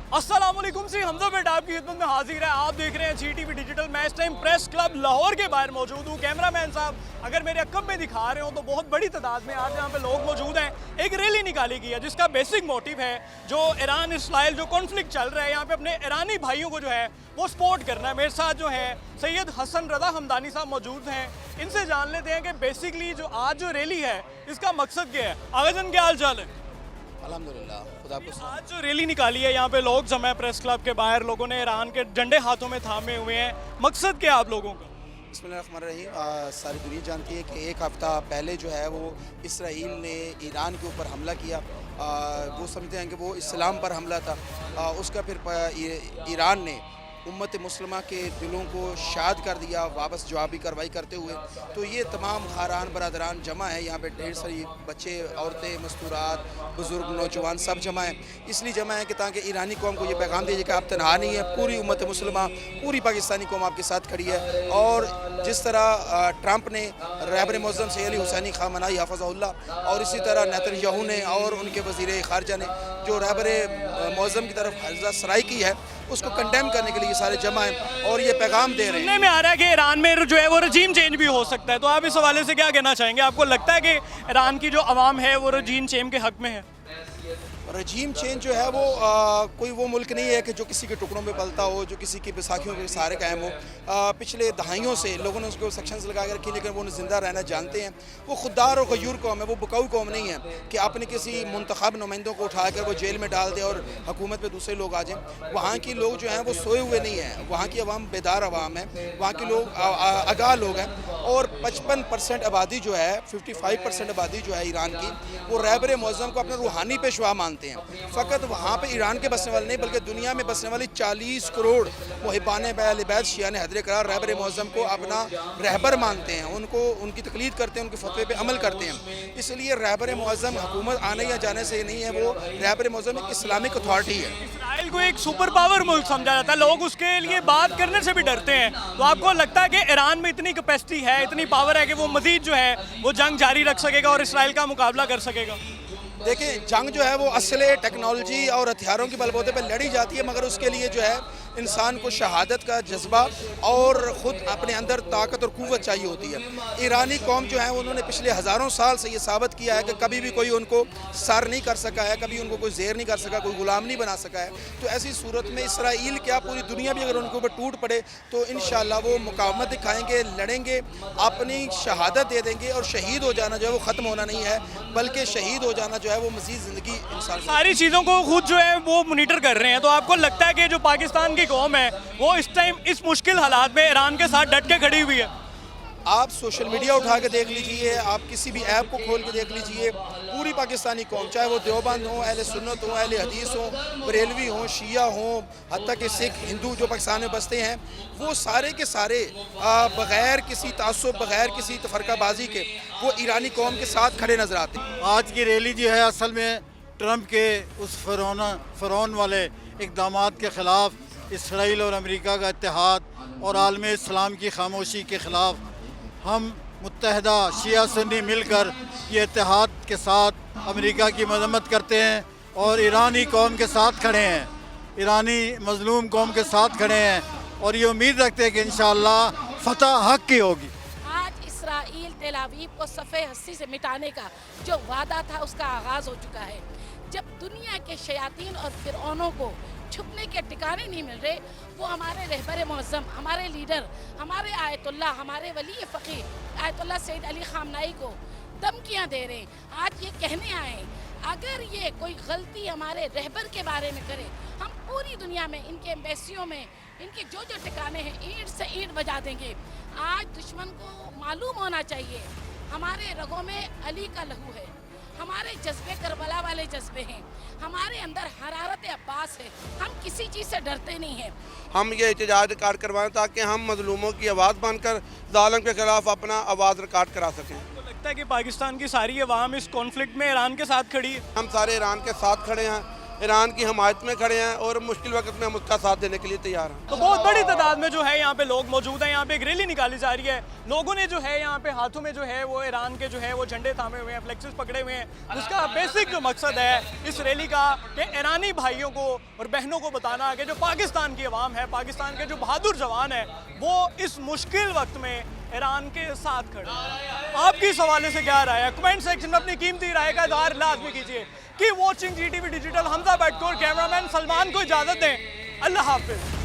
अस्सलामुअलैकुम जी, हमजा बेटा आपकी खिदमत में हाजिर है। आप देख रहे हैं GTV डिजिटल। मैं इस टाइम प्रेस क्लब लाहौर के बाहर मौजूद हूँ। कैमरामैन साहब अगर मेरे अक्कब में दिखा रहे हो तो बहुत बड़ी तादाद में आज यहाँ पे लोग मौजूद हैं। एक रैली निकाली गई है जिसका बेसिक मोटिव है जो ईरान इसराइल जो कॉन्फ्लिक्ट चल रहा है, यहाँ पे अपने ईरानी भाइयों को जो है वो सपोर्ट करना है। मेरे साथ जो है सैयद हसन रज़ा हमदानी साहब मौजूद हैं। इनसे जान लेते हैं कि बेसिकली जो आज जो रैली है इसका मकसद क्या है। आगा जन क्या हाल चाल है? अल्हम्दुलिल्लाह, खुदा को आज जो रैली निकाली है यहाँ पे लोग जमा है प्रेस क्लब के बाहर, लोगों ने ईरान के झंडे हाथों में थामे हुए हैं। मकसद क्या है आप लोगों का? बिस्मिल्लाहिर्रहमानिर्रहीम। सारी दुनिया जानती है कि एक हफ़्ता पहले जो है वो इसराइल ने ईरान के ऊपर हमला किया। वो समझते हैं कि वो इस्लाम पर हमला था। उसका फिर ईरान ने उम्मत मुस्लिमा के दिलों को शाद कर दिया वापस जवाबी कार्रवाई करते हुए। तो ये तमाम खारान बरदरान जमा है, यहाँ पे ढेर सारी बच्चे, औरतें, मस्तूरात, बुज़ुर्ग, नौजवान सब जमा है। इसलिए जमा है कि ताकि ईरानी कौम को ये पैगाम दीजिए कि आप तनहा नहीं है, पूरी उम्मत मुस्लिमा, पूरी पाकिस्तानी कौम आपके साथ खड़ी है। और जिस तरह ट्रंप ने रहबर मुअज़्ज़म सैयद अली हुसैनी ख़ामनेई हफ़ज़हुल्लाह और इसी तरह नेतन्याहू ने और उनके वज़ीर ख़ारजा ने जो रहबर मुअज़्ज़म की तरफ हर्ज़ा सराई की है उसको कंडेम करने के लिए ये सारे जमा हैं और ये पैगाम दे रहे हैं। सुनने में आ रहा है कि ईरान में जो है वो रजीम चेंज भी हो सकता है, तो आप इस हवाले से क्या कहना चाहेंगे? आपको लगता है कि ईरान की जो अवाम है वो रजीम चेंज के हक में है? रजीम चेंज जो है वो कोई वो मुल्क नहीं है कि जो किसी के टुकड़ों में पलता हो, जो किसी की बैसाखियों के सहारे कायम हो। पिछले दहाइयों से लोगों ने उसको सेक्शंस लगा कर रखी, लेकिन वो उन्हें ज़िंदा रहना जानते हैं। वो खुददार और गयूर कौम है, वो बुकाऊ कौम नहीं है कि आपने किसी मुंतखब नुमाइंदों को उठाकर वो जेल में डाल दे और हुकूमत में दूसरे लोग आ जाएँ। वहाँ की लोग जो हैं वो सोए हुए नहीं हैं, वहाँ की अवाम बेदार अवाम है, वहाँ के लोग आगाह लोग हैं। और 55% आबादी जो है, 55% आबादी जो है ईरान की, वो रहबर मुअज़्ज़म को अपना रूहानी पेशवा मानते हैं। फ़कत वहाँ पे ईरान के बसने वाले नहीं बल्कि दुनिया में बसने वाली 40 करोड़ मुहिब्बान अहले बैत शियान हैदर करार रहबर मुअज़्ज़म को अपना रहबर मानते हैं, उनको उनकी तक़लीद करते हैं, उनके फतवे पे अमल करते हैं। इसलिए रहबर मुअज़्ज़म हुकूमत आने या जाने से नहीं है, वो रहबर मुअज़्ज़म एक इस्लामिक अथॉरिटी है। इसराइल को एक सुपर पावर मुल्क समझा जाता है, लोग उसके लिए बात करने से भी डरते हैं। तो आपको लगता है कि ईरान में इतनी कैपेसिटी है, इतनी पावर है कि वो मज़ीद जो है वो जंग जारी रख सकेगा और इसराइल का मुकाबला कर सकेगा? देखिए, जंग जो है वो असले, टेक्नोलॉजी और हथियारों के बलबूते पर लड़ी जाती है, मगर उसके लिए जो है इंसान को शहादत का जज्बा और ख़ुद अपने अंदर ताकत और क़ुव्वत चाहिए होती है। ईरानी कौम जो है उन्होंने पिछले हज़ारों साल से ये साबित किया है कि कभी भी कोई उनको सर नहीं कर सका है, कभी उनको कोई ज़ेर नहीं कर सका, कोई ग़ुलाम नहीं बना सका है। तो ऐसी सूरत में इसराइल क्या पूरी दुनिया भी अगर उनके ऊपर टूट पड़े तो इंशाअल्लाह वो मुकावमत दिखाएंगे, लड़ेंगे, अपनी शहादत दे देंगे। और शहीद हो जाना जो है वो ख़त्म होना नहीं है, बल्कि शहीद हो जाना जो है वो मज़ीद ज़िंदगी इंसान। सारी चीज़ों को खुद जो है वो मॉनिटर कर रहे हैं। तो आपको लगता है कि जो पाकिस्तान की कौम है वो इस टाइम इस मुश्किल हालात में ईरान के साथ डट के खड़ी हुई है? आप सोशल मीडिया उठा के देख लीजिए, आप किसी भी ऐप को खोल के देख लीजिए, पूरी पाकिस्तानी कौम, चाहे वो देवबंद हो, अहले सुन्नत हो, अहले हदीस हो, बरेलवी हो, शिया हो, हत्ता कि सिख, हिंदू जो पाकिस्तान में बसते हैं, वो सारे के सारे बग़ैर किसी तासुब, बग़ैर किसी तफरकाबाजी के वो ईरानी कौम के साथ खड़े नज़र आते हैं। आज की रैली जो है असल में ट्रंप के उस फ़रौन वाले इक़दामात के ख़िलाफ़, इसराइल और अमेरिका का इत्तेहाद और आलम इस्लाम की खामोशी के ख़िलाफ़ हम मुत्तहदा शिया सुन्नी मिलकर ये इत्तेहाद के साथ अमेरिका की मज़म्मत करते हैं और ईरानी कौम के साथ खड़े हैं, ईरानी मज़लूम कौम के साथ खड़े हैं और ये उम्मीद रखते हैं कि इंशाअल्लाह फ़तह हक़ की होगी। आज इसराइल तेल अवीव को सफ़े हस्ती से मिटाने का जो वादा था उसका आगाज़ हो चुका है। जब दुनिया के शयातीन और फिरौनों को छुपने के ठिकाने नहीं मिल रहे, वो हमारे रहबर मुअज़्ज़म, हमारे लीडर, हमारे आयतुल्लाह, हमारे वली फ़कीह आयतुल्लाह सैयद अली ख़ामनेई को धमकियाँ दे रहे हैं। आज ये कहने आए अगर ये कोई गलती हमारे रहबर के बारे में करे, हम पूरी दुनिया में इनके एम्बेसियों में इनके जो जो ठिकाने हैं ईंट से ईंट बजा देंगे। आज दुश्मन को मालूम होना चाहिए हमारे रगों में अली का लहू है, हमारे जज्बे करबला वाले जज्बे हैं, हमारे अंदर हरारत अब्बास है, हम किसी चीज़ से डरते नहीं हैं। हम ये एहतजाज रिकॉर्ड करवाएं ताकि हम मजलूमों की आवाज़ बनकर ज़ालिम के ख़िलाफ़ अपना आवाज़ रिकॉर्ड करा सकें। तो लगता है कि पाकिस्तान की सारी अवाम इस कॉन्फ्लिक्ट में ईरान के साथ खड़ी है? हम सारे ईरान के साथ खड़े हैं। ईरान की हमायत में खड़े हैं और मुश्किल वक्त में हम उसका साथ देने के लिए तैयार हैं। तो बहुत बड़ी तादाद में जो है यहाँ पे लोग मौजूद हैं। यहाँ पे एक रैली निकाली जा रही है, लोगों ने जो है यहाँ पे हाथों में जो है वो ईरान के जो है वो झंडे थामे हुए हैं, फ्लेक्सेस पकड़े हुए हैं, जिसका बेसिक जो मकसद है इस रैली का कि ईरानी भाइयों को और बहनों को बताना कि जो पाकिस्तान की आवाम है, पाकिस्तान के जो बहादुर जवान है, वो इस मुश्किल वक्त में ईरान के साथ खड़े हैं। आपकी इस हवाले से क्या राय है? कमेंट सेक्शन में अपनी कीमती राय का इज़हार लाजमी कीजिए। Keep watching GTV digital. Hamza बैठकोर कैमरामैन सलमान को इजाज़त दें। अल्लाह हाफिज़।